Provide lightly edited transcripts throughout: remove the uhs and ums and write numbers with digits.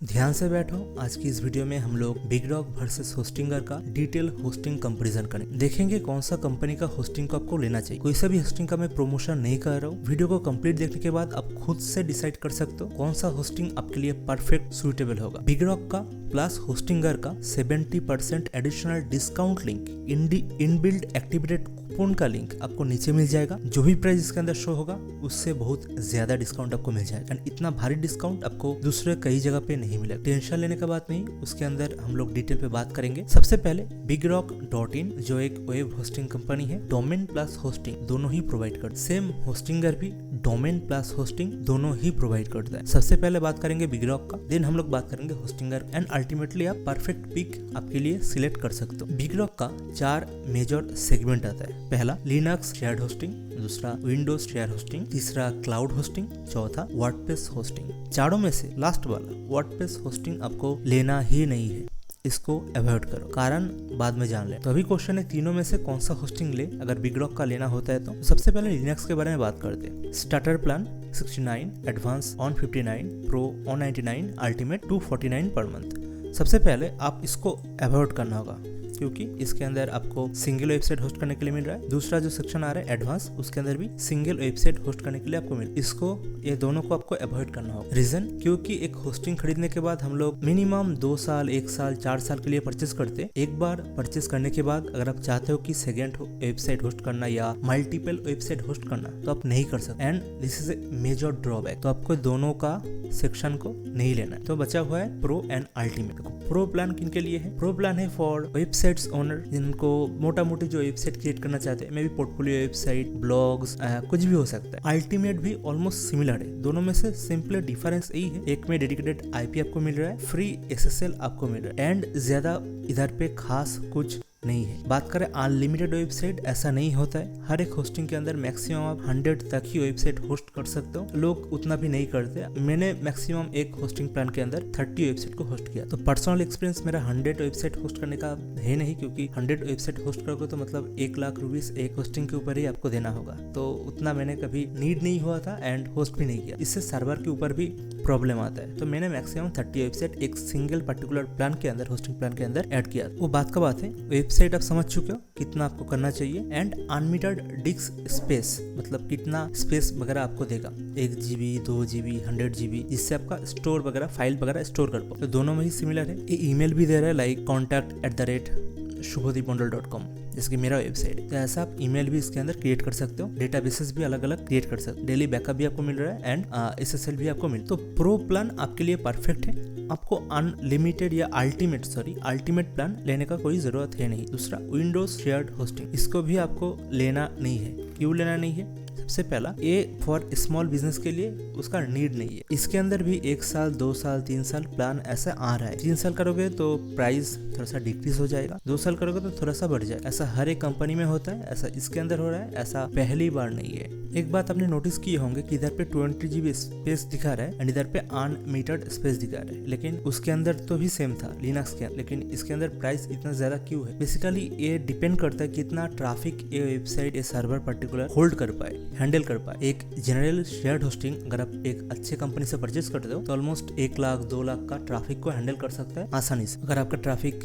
ध्यान से बैठो। आज की इस वीडियो में हम लोग बिगरॉक वर्सेस होस्टिंगर का डिटेल होस्टिंग कंपैरिजन करेंगे। देखेंगे कौन सा कंपनी का होस्टिंग को आपको लेना चाहिए। कोई सा भी होस्टिंग का मैं प्रमोशन नहीं कर रहा हूँ। वीडियो को कंप्लीट देखने के बाद आप खुद से डिसाइड कर सकते हो कौन सा होस्टिंग आपके लिए परफेक्ट सुइटेबल होगा। बिगरॉक का प्लस होस्टिंगर का 70% additional discount link inbuilt activated coupon का लिंक आपको नीचे मिल जाएगा। जो भी प्राइस इसके अंदर शो होगा उससे बहुत ज्यादा डिस्काउंट आपको मिल जाएगा। एंड इतना भारी डिस्काउंट आपको दूसरे कई जगह पे नहीं मिलेगा। टेंशन लेने का बात नहीं, उसके अंदर हम लोग डिटेल पे बात करेंगे। सबसे पहले bigrock.in जो एक वेब होस्टिंग कंपनी है, डोमेन प्लस होस्टिंग दोनों ही प्रोवाइड करता है। सेम होस्टिंगर भी डोमेन प्लस होस्टिंग दोनों ही प्रोवाइड करता है। सबसे पहले बात करेंगे बिगरॉक का, देन हम लोग बात करेंगे होस्टिंगर एंड अल्टीमेटली आप परफेक्ट पिक आपके लिए सिलेक्ट कर सकते हो। बिगरॉक का 4 मेजर सेगमेंट आता है। पहला लिनक्स शेयर्ड होस्टिंग, दूसरा विंडोज शेयर होस्टिंग, तीसरा क्लाउड होस्टिंग, चौथा वर्डप्रेस होस्टिंग। चारों में से लास्ट वाला वर्डप्रेस होस्टिंग आपको लेना ही नहीं है, इसको अवॉइड करो। कारण बाद में जान ले। तो अभी क्वेश्चन है तीनों में से कौन सा होस्टिंग ले अगर बिगरॉक का लेना होता है तो सबसे पहले लिनक्स के बारे में बात करते हैं। Starter plan 69, advance on 59, pro on 99, ultimate 249 per month. सबसे पहले आप इसको अवॉइड करना होगा क्योंकि इसके अंदर आपको सिंगल वेबसाइट होस्ट करने के लिए मिल रहा है। दूसरा जो सेक्शन आ रहा है एडवांस, उसके अंदर भी सिंगल वेबसाइट होस्ट करने के लिए आपको मिल, इसको ये दोनों को आपको अवॉइड करना होगा। रीजन क्योंकि एक होस्टिंग खरीदने के बाद हम लोग मिनिमम 2 साल 1 साल 4 साल के लिए परचेस करते हैं। एक बार परचेस करने के बाद अगर आप चाहते हो कि सेकेंड वेबसाइट होस्ट करना या मल्टीपल वेबसाइट होस्ट करना तो आप नहीं कर सकते। And this is a major drawback. तो आपको दोनों का सेक्शन को नहीं लेना है। तो बचा हुआ है pro and ultimate. Pro plan किन के लिए है? प्रो प्लान है फॉर वेबसाइट्स ओनर जिनको मोटा मोटी जो वेबसाइट क्रिएट करना चाहते हैं, may be portfolio website, blogs, कुछ भी हो सकता है। अल्टीमेट भी ऑलमोस्ट सिमिलर है। दोनों में से सिंपल डिफरेंस यही है, एक में डेडिकेटेड आईपी आपको मिल रहा है, फ्री एसएसएल आपको मिल रहा है एंड ज्यादा इधर पे खास कुछ नहीं है। बात करें अनलिमिटेड वेबसाइट, ऐसा नहीं होता है। हर एक होस्टिंग के अंदर मैक्सिमम आप 100 तक ही वेबसाइट होस्ट कर सकते हो। लोग उतना भी नहीं करते। मैंने मैक्सिमम एक होस्टिंग प्लान के अंदर 30 वेबसाइट को होस्ट किया। तो पर्सनल एक्सपीरियंस मेरा 100 वेबसाइट होस्ट करने का है नहीं, क्योंकि 100 वेबसाइट होस्ट करोगे तो मतलब 1 लाख रुपीस एक होस्टिंग के ऊपर ही आपको देना होगा। तो उतना मैंने कभी नीड नहीं हुआ था एंड होस्ट भी नहीं किया। इससे सर्वर के ऊपर भी प्रॉब्लम आता है। तो मैंने मैक्सिमम 30 वेबसाइट एक सिंगल पर्टिकुलर प्लान के अंदर, होस्टिंग प्लान के अंदर ऐड किया। वो बात का बात है। वेबसाइट आप समझ चुके हो कितना आपको करना चाहिए। एंड अनलिमिटेड डिस्क स्पेस, मतलब कितना स्पेस वगैरह आपको देगा, 1 GB 2 GB 100 GB, जिससे आपका स्टोर वगैरह फाइल वगैरह स्टोर कर पाओ। तो दोनों में ही सिमिलर है। ये ईमेल भी दे रहा है लाइक contact@shubhadeepmondal.com, जैसे कि मेरा वेबसाइट है। तो ऐसा आप ईमेल भी इसके अंदर क्रिएट कर सकते हो। डेटाबेसेस भी अलग अलग क्रिएट कर सकते हो। डेली बैकअप भी आपको मिल रहा है एंड एसएसएल भी आपको मिल। तो प्रो प्लान आपके लिए परफेक्ट है। आपको अनलिमिटेड या अल्टीमेट प्लान लेने का कोई जरूरत है नहीं। दूसरा विंडोज शेयर्ड होस्टिंग, इसको भी आपको लेना नहीं है। क्यों लेना नहीं है? सबसे पहला, ये फॉर स्मॉल बिजनेस के लिए उसका नीड नहीं है। इसके अंदर भी 1 साल 2 साल 3 साल प्लान ऐसा आ रहा है। 3 साल करोगे तो प्राइस थोड़ा सा डिक्रीज हो जाएगा, 2 साल करोगे तो थोड़ा सा बढ़ जाएगा। ऐसा हर एक कंपनी में होता है, ऐसा इसके अंदर हो रहा है। ऐसा पहली बार नहीं है। एक बात आपने नोटिस की होंगे कि इधर पे 20 GB स्पेस दिखा रहा है एंड इधर पे अनलिमिटेड स्पेस दिखा रहा है, लेकिन उसके अंदर तो भी सेम था लिनक्स के, लेकिन इसके अंदर प्राइस इतना ज्यादा क्यों है? बेसिकली ये डिपेंड करता है कितना ट्रैफिक ये वेबसाइट, ये सर्वर पर्टिकुलर होल्ड कर पाए, हैंडल कर पाए। एक जनरल शेयर्ड होस्टिंग अगर आप एक अच्छे कंपनी से परचेज करते हो तो ऑलमोस्ट 1 लाख 2 लाख का ट्रैफिक को हैंडल कर सकता है आसानी से। अगर आपका ट्रैफिक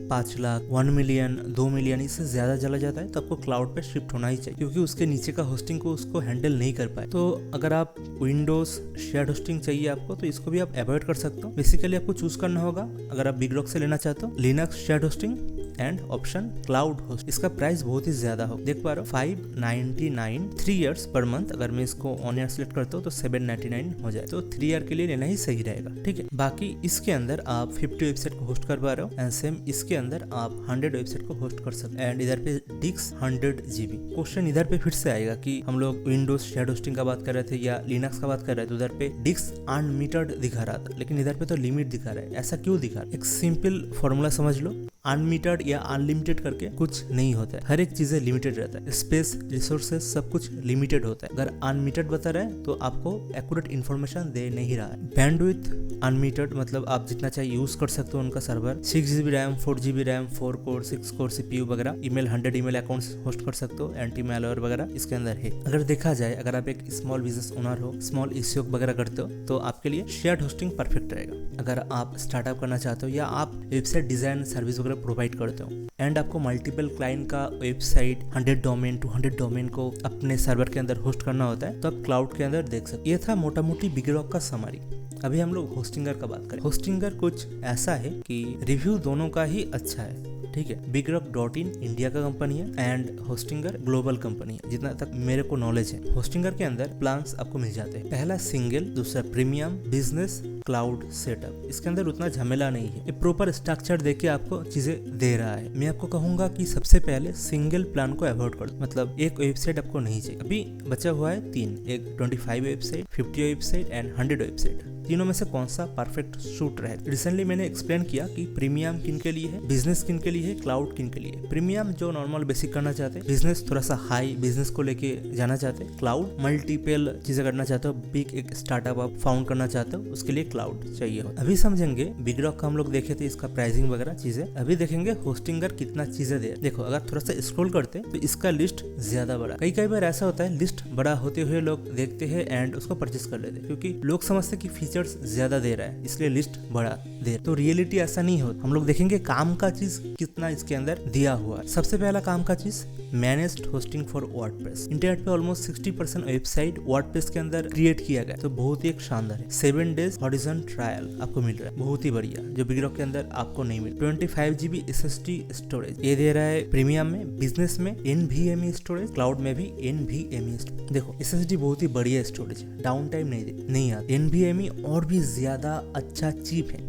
5 लाख 1 मिलियन 2 मिलियन इससे ज्यादा चला जाता है तो आपको क्लाउड पे शिफ्ट होना ही चाहिए, क्योंकि उसके नीचे का होस्टिंग को उसको हैंडल नहीं कर पाए। तो अगर आप विंडोज शेयर्ड होस्टिंग चाहिए आपको तो इसको भी आप अवॉइड कर सकते हो। बेसिकली आपको चूज करना होगा, अगर आप बिगरॉक से लेना चाहते हो, Linux shared hosting and option cloud host. इसका प्राइस बहुत ही ज्यादा हो, देख पा रहे हो 599 3 ईयर्स पर मंथ। अगर मैं इसको ऑन ईयर सिलेक्ट करता हूँ तो 799 हो जाए। तो 3 ईयर के लिए लेना ही सही रहेगा, ठीक है। बाकी इसके अंदर आप 50 वेबसाइट को होस्ट कर पा रहे हो एंड सेम इसके अंदर आप 100 वेबसाइट को होस्ट कर सकते हैं। एंड इधर पे डिस्क 100 GB। क्वेश्चन इधर पे फिर से आएगा कि हम लोग विंडोज शेयर्ड होस्टिंग का बात कर रहे थे या लिनक्स का बात कर रहे थे, उधर पे डिस्क अनलिमिटेड दिखा रहा था, लेकिन इधर पे तो लिमिट दिखा रहा है। ऐसा क्यों दिखा रहा है? एक सिंपल फॉर्मूला समझ लो। अनलिमिटेड या अनलिमिटेड करके कुछ नहीं होता है, हर एक चीजें लिमिटेड रहता है, स्पेस रिसोर्सेज सब कुछ लिमिटेड होता है। अगर अनलिमिटेड बता रहा है तो आपको एक्यूरेट इन्फॉर्मेशन दे नहीं रहा है। बैंडविड्थ अनलिमिटेड मतलब आप जितना चाहिए यूज कर सकते हो उनका server, 6GB RAM, 4GB RAM, 4 core 6 core CPU वगैरह, ईमेल 100 ईमेल अकाउंट्स होस्ट कर सकते हो, एंटी मैलवेयर वगैरह इसके अंदर है। अगर देखा जाए, अगर आप एक स्मॉल बिजनेस ओनर हो, स्मॉल इश्यू वगैरह करते हो तो आपके लिए शेयर्ड होस्टिंग परफेक्ट रहेगा। अगर आप स्टार्टअप करना चाहते हो या आप वेबसाइट डिजाइन सर्विस वगैरह प्रोवाइड करते हो एंड आपको मल्टीपल क्लाइंट का वेबसाइट 100 डोमेन 200 डोमेन को अपने सर्वर के अंदर होस्ट करना होता है तो आप क्लाउड के अंदर देख सकते। ये था मोटा मोटी बिगरॉक का समरी। अभी हम लोग होस्टिंगर का बात करें। होस्टिंगर कुछ ऐसा है कि रिव्यू दोनों का ही अच्छा है, ठीक है। बिगरॉक.इन इंडिया का कंपनी है एंड होस्टिंगर ग्लोबल कंपनी है, जितना तक मेरे को नॉलेज है। होस्टिंगर के अंदर प्लान्स आपको मिल जाते हैं, पहला सिंगल, दूसरा प्रीमियम, बिजनेस, क्लाउड, सेटअप। इसके अंदर उतना झमेला नहीं है, ये प्रॉपर स्ट्रक्चर देके आपको चीजें दे रहा है। मैं आपको कहूंगा कि सबसे पहले सिंगल प्लान को अवॉइड कर दो, मतलब एक वेबसाइट आपको नहीं चाहिए। अभी बचा हुआ है 3, एक 25 वेबसाइट, 50 वेबसाइट एंड 100 वेबसाइट। तीनों में से कौन सा परफेक्ट सूट रहे। रिसेंटली मैंने एक्सप्लेन किया कि प्रीमियम किन के लिए है, बिजनेस किन के लिए है, क्लाउड किन के लिए। प्रीमियम जो नॉर्मल बेसिक करना चाहते हैं, बिजनेस थोड़ा सा हाई बिजनेस को लेके जाना चाहते हैं, क्लाउड मल्टीपल चीजें करना चाहते हो, बिग एक स्टार्टअप आप फाउंड करना चाहते हो, उसके लिए क्लाउड चाहिए हो। अभी समझेंगे बिगरॉक का हम लोग देखे थे इसका प्राइसिंग वगैरह चीजें। अभी देखेंगे होस्टिंगर कितना चीजें दे। देखो अगर थोड़ा सा स्क्रॉल करते तो इसका लिस्ट ज्यादा बड़ा। कई बार ऐसा होता है लिस्ट बड़ा होते हुए लोग देखते हैं एंड उसको परचेस कर लेते हैं, क्योंकि लोग समझते कि फीचर्स ज्यादा दे रहा है इसलिए लिस्ट बढ़ा दे। तो रियलिटी ऐसा नहीं होता। हम लोग देखेंगे काम का चीज कितना इसके अंदर दिया हुआ है। सबसे पहला काम का चीज managed hosting for WordPress. Internet पे ऑलमोस्ट 60% वेबसाइट वर्डप्रेस के अंदर क्रिएट किया गया, तो बहुत ही एक शानदार है। 7 डेज हॉरिजॉन ट्रायल आपको मिल रहा है, बहुत ही बढ़िया, जो बिगरॉक के अंदर आपको नहीं मिल। 25GB SSD स्टोरेज ये दे रहा है प्रीमियम में, बिजनेस में NVMe स्टोरेज, क्लाउड में भी NVMe स्टोरेज। देखो SSD बहुत ही बढ़िया स्टोरेज है, डाउन टाइम नहीं आता। NVMe और भी ज्यादा अच्छा चीप है,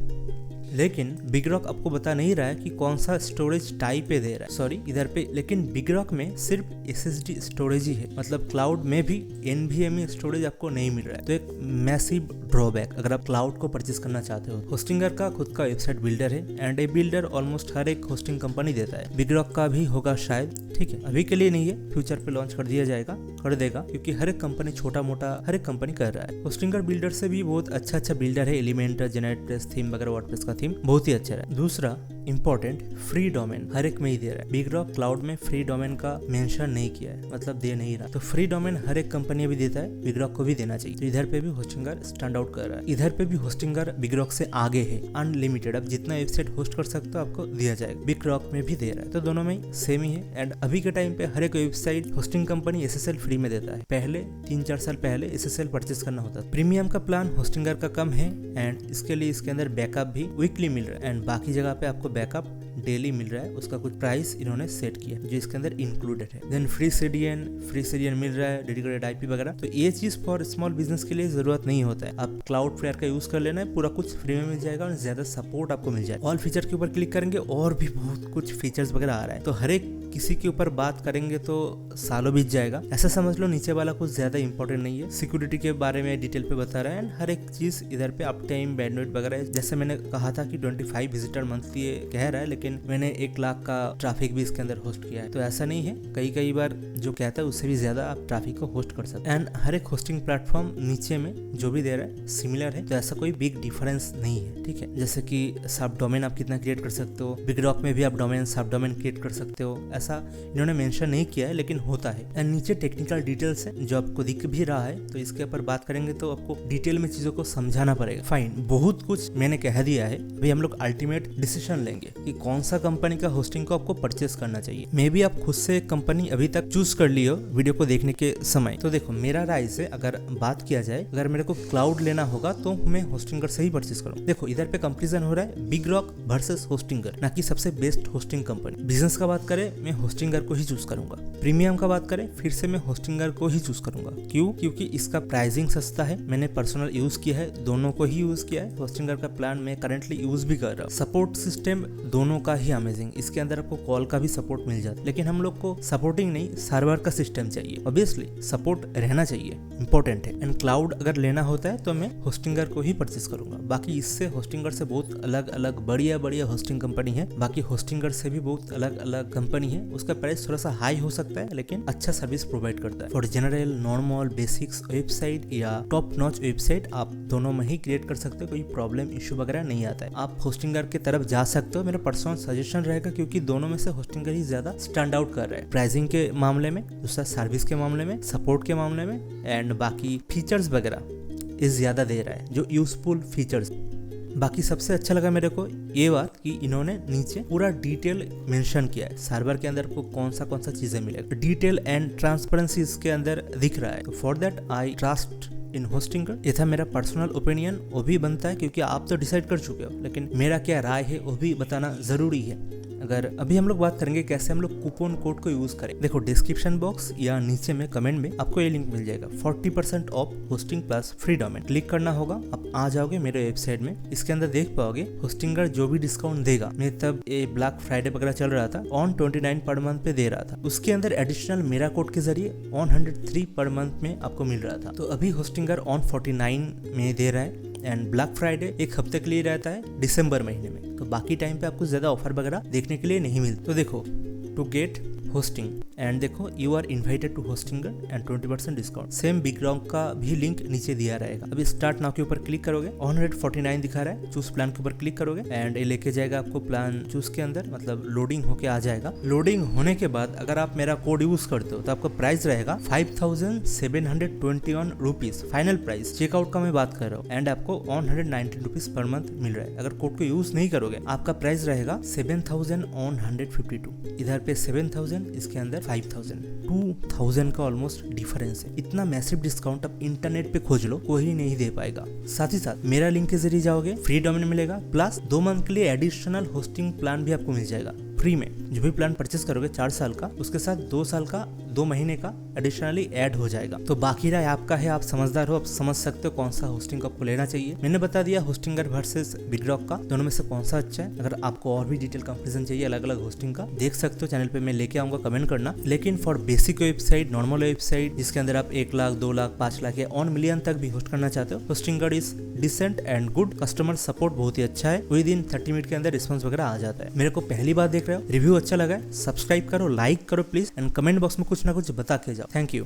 लेकिन बिगरॉक आपको बता नहीं रहा है कि कौन सा स्टोरेज टाइप पे दे रहा है, सॉरी इधर पे। लेकिन बिगरॉक में सिर्फ SSD स्टोरेज ही है, मतलब क्लाउड में भी NVMe स्टोरेज आपको नहीं मिल रहा है, तो एक मैसिव ड्रॉबैक अगर आप क्लाउड को परचेस करना चाहते हो। होस्टिंगर का खुद का वेबसाइट बिल्डर है एंड ए बिल्डर ऑलमोस्ट हर एक होस्टिंग कंपनी देता है। बिगरॉक का भी होगा शायद, ठीक है, अभी के लिए नहीं है, फ्यूचर पे लॉन्च कर दिया जाएगा, कर देगा, क्योंकि हर एक कंपनी छोटा मोटा हर एक कंपनी कर रहा है। होस्टिंगर बिल्डर से भी बहुत अच्छा बिल्डर है, एलिमेंटर, जेनेरेट्रेस, थीम वगैरह, वर्डप्रेस का थीम बहुत ही अच्छा है। दूसरा इंपॉर्टेंट, फ्री डोमेन हर एक में ही दे रहा है। बिगरॉक क्लाउड में फ्री डोमेन का मेंशन नहीं किया है, मतलब दे नहीं रहा। तो फ्री डोमेन हर एक कंपनी भी देता है, बिगरॉक को भी देना चाहिए। तो इधर पे भी होस्टिंगर स्टैंड आउट कर रहा है। इधर पे भी होस्टिंगर बिगरॉक से आगे है, अनलिमिटेड, आप जितना वेबसाइट होस्ट कर सकते हो आपको दिया जाएगा। बिगरॉक में भी दे रहा है, तो दोनों में सेम ही है। एंड अभी के टाइम पे हर एक website hosting company SSL free में देता है। पहले 3-4 साल पहले SSL परचेस करना होता था। प्रीमियम का प्लान होस्टिंगर का कम है एंड इसके लिए इसके अंदर बैकअप भी वीकली मिल रहा है एंड बाकी जगह पे आपको बैकअप डेली मिल रहा है। उसका कुछ प्राइस इन्होंने सेट किया जो इसके अंदर इंक्लूडेड है। देन फ्री CDN मिल रहा है, डेडिकेटेड IP वगैरह। तो ये चीज फॉर स्मॉल बिजनेस के लिए जरूरत नहीं होता है। आप क्लाउड फ्लेयर का यूज कर लेना है, पूरा कुछ फ्री में मिल जाएगा और ज्यादा सपोर्ट आपको मिल जाएगा। ऑल फीचर के ऊपर क्लिक करेंगे और भी बहुत कुछ फीचर्स वगैरह आ रहा है, तो हर एक किसी के ऊपर बात करेंगे तो सालों बीत जाएगा। ऐसा समझ लो नीचे वाला कुछ ज्यादा इंपॉर्टेंट नहीं है। सिक्योरिटी के बारे में डिटेल पे बता रहा है एंड हर एक चीज इधर पे अप टाइम, बैंडविड्थ वगैरह। जैसे मैंने कहा था कि 25 विजिटर मंथली कह रहा है, लेकिन मैंने 1 लाख का ट्रैफिक भी इसके अंदर होस्ट किया है, तो ऐसा नहीं है। कई बार जो कहता है उससे भी ज्यादा आप ट्रैफिक को होस्ट कर सकते हैं। एंड हर एक होस्टिंग प्लेटफॉर्म नीचे में जो भी दे रहा है सिमिलर है, तो ऐसा कोई बिग डिफरेंस नहीं है, ठीक है। जैसे कि सब डोमेन आप कितना क्रिएट कर सकते हो, बिगरॉक में भी आप डोमेन सब डोमेन क्रिएट कर सकते हो, ऐसा इन्होंने मेंशन नहीं किया है लेकिन होता है। एंड नीचे टेक्निकल डिटेल्स है जो आपको दिख भी रहा है, तो इसके ऊपर बात करेंगे तो आपको डिटेल में चीजों को समझाना पड़ेगा। फाइन, बहुत कुछ मैंने कह दिया है। अभी हम लोग अल्टीमेट डिसीजन लेंगे कि कौन सा कंपनी का होस्टिंग को आपको परचेस करना चाहिए। मे बी आप खुद से कंपनी अभी तक चूज कर ली हो वीडियो को देखने के समय। तो देखो मेरा राय से अगर बात किया जाए, अगर मेरे को क्लाउड लेना होगा तो मैं होस्टिंगर से ही परचेस करूँ। देखो इधर पे कंपैरिजन हो रहा है बिगरॉक वर्सेस होस्टिंगर, ना कि सबसे बेस्ट होस्टिंग कंपनी। बिजनेस का बात करें, मैं होस्टिंगर को ही चूज करूंगा। प्रीमियम का बात करें फिर से मैं होस्टिंगर को ही चूज करूंगा। क्यों? क्योंकि इसका प्राइसिंग सस्ता है, मैंने पर्सनल यूज किया है, दोनों को ही यूज किया है। होस्टिंगर का प्लान मैं करंटली यूज भी कर रहा हूँ। सपोर्ट सिस्टम दोनों का ही अमेजिंग, इसके अंदर आपको कॉल का भी सपोर्ट मिल जाता है, लेकिन हम लोग को सपोर्टिंग नहीं सर्वर का सिस्टम चाहिए। ऑब्वियसली सपोर्ट रहना चाहिए, इंपॉर्टेंट है। एंड क्लाउड अगर लेना होता है तो मैं होस्टिंगर को ही परचेस करूंगा। बाकी इससे होस्टिंगर से बहुत अलग अलग बढ़िया होस्टिंग कंपनी है, बाकी होस्टिंगर से भी बहुत अलग अलग कंपनी है। उसका प्राइस थोड़ा सा हाई हो सकता है लेकिन अच्छा सर्विस प्रोवाइड करता है। For general, normal, basics website या टॉप नॉच वेबसाइट आप दोनों में ही क्रिएट कर सकते हो, कोई प्रॉब्लम इश्यू वगैरह नहीं आता है। आप होस्टिंगर की तरफ जा सकते हो, मेरा पर्सनल सजेशन रहेगा, क्योंकि दोनों में से होस्टिंगर ही ज्यादा स्टैंड आउट कर रहा है प्राइसिंग के मामले में, दूसरा सर्विस के मामले में, सपोर्ट के मामले में, एंड बाकी फीचर्स वगैरह इस ज्यादा दे रहा है, जो यूजफुल फीचर्स। बाकी सबसे अच्छा लगा मेरे को ये बात कि इन्होंने नीचे पूरा डिटेल मेंशन किया है, सर्वर के अंदर को कौन सा चीजें मिलेगा, डिटेल एंड ट्रांसपेरेंसी इसके अंदर दिख रहा है। For that I trust in Hostinger. ये था मेरा पर्सनल ओपिनियन, वो भी बनता है क्योंकि आप तो डिसाइड कर चुके हो, लेकिन मेरा क्या राय है वो भी बताना जरूरी है। अगर अभी हम लोग बात करेंगे कैसे हम लोग कूपन कोड को यूज करें। देखो डिस्क्रिप्शन बॉक्स या नीचे में कमेंट में आपको ये लिंक मिल जाएगा, 40% of hosting plus free domain. Click करना होगा, आप आ जाओगे मेरे वेबसाइट में। इसके अंदर देख पाओगे होस्टिंगर जो भी डिस्काउंट देगा, मैं तब ये ब्लैक फ्राइडे वगैरह चल रहा था, ऑन 29 पर मंथ पे दे रहा था। उसके अंदर एडिशनल मेरा कोड के जरिए ऑन 103 पर मंथ में आपको मिल रहा था। तो अभी होस्टिंगर ऑन 49 में दे रहा है एंड ब्लैक फ्राइडे एक हफ्ते के लिए रहता है दिसंबर महीने में, तो बाकी टाइम पे आपको ज्यादा ऑफर वगैरह देखने के लिए नहीं मिलता। तो देखो टू गेट होस्टिंग एंड देखो you are invited to Hostinger and 20% discount. Same BigRock का भी लिंक नीचे दिया रहेगा। अभी स्टार्ट नाउ के ऊपर क्लिक करोगे, 149 दिखा रहा है, चूज प्लान के ऊपर क्लिक करोगे एंड ये लेके जाएगा आपको प्लान चूज के अंदर, मतलब लोडिंग होके आ जाएगा। लोडिंग होने के बाद अगर आप मेरा कोड यूज करते हो तो आपका प्राइस रहेगा 5721 रुपीज, फाइनल प्राइस। चेकआउट का मैं बात कर रहा हूँ एंड आपको 119 रुपीज पर मंथ मिल रहा है। अगर कोड को यूज नहीं करोगे आपका प्राइस रहेगा 7152। इधर पे 7000, इसके अंदर 5000, 2000 का ऑलमोस्ट डिफरेंस है। इतना मैसिव डिस्काउंट आप इंटरनेट पे खोज लो, कोई नहीं दे पाएगा। साथ ही साथ मेरा लिंक के जरिए जाओगे, फ्री डोमेन मिलेगा, प्लस 2 मंथ के लिए एडिशनल होस्टिंग प्लान भी आपको मिल जाएगा फ्री में। जो भी प्लान परचेस करोगे 4 साल का, उसके साथ 2 साल का 2 महीने का एडिशनली ऐड हो जाएगा। तो बाकी राय आपका है, आप समझदार हो, आप समझ सकते हो कौन सा होस्टिंग आपको लेना चाहिए। मैंने बता दिया होस्टिंगर वर्सेस बिगरॉक का, दोनों में से कौन सा अच्छा है। अगर आपको और भी डिटेल कंपैरिजन चाहिए अलग अलग होस्टिंग का, देख सकते हो, चैनल पे मैं लेके आऊंगा, कमेंट करना। लेकिन for basic website, normal website जिसके अंदर आप 1 लाख 2 लाख 5 लाख या 1 मिलियन तक भी होस्ट करना चाहते हो, Hostinger is decent and good. Customer support बहुत ही अच्छा है, विद इन 30 मिनट के अंदर रिस्पॉन्स वगैरह आ जाता है। मेरे को पहली बार देख रहे हो, रिव्यू अच्छा लगा है, सब्सक्राइब करो, लाइक करो प्लीज, एंड कमेंट बॉक्स में कुछ ना कुछ बता के जाओ। Thank you.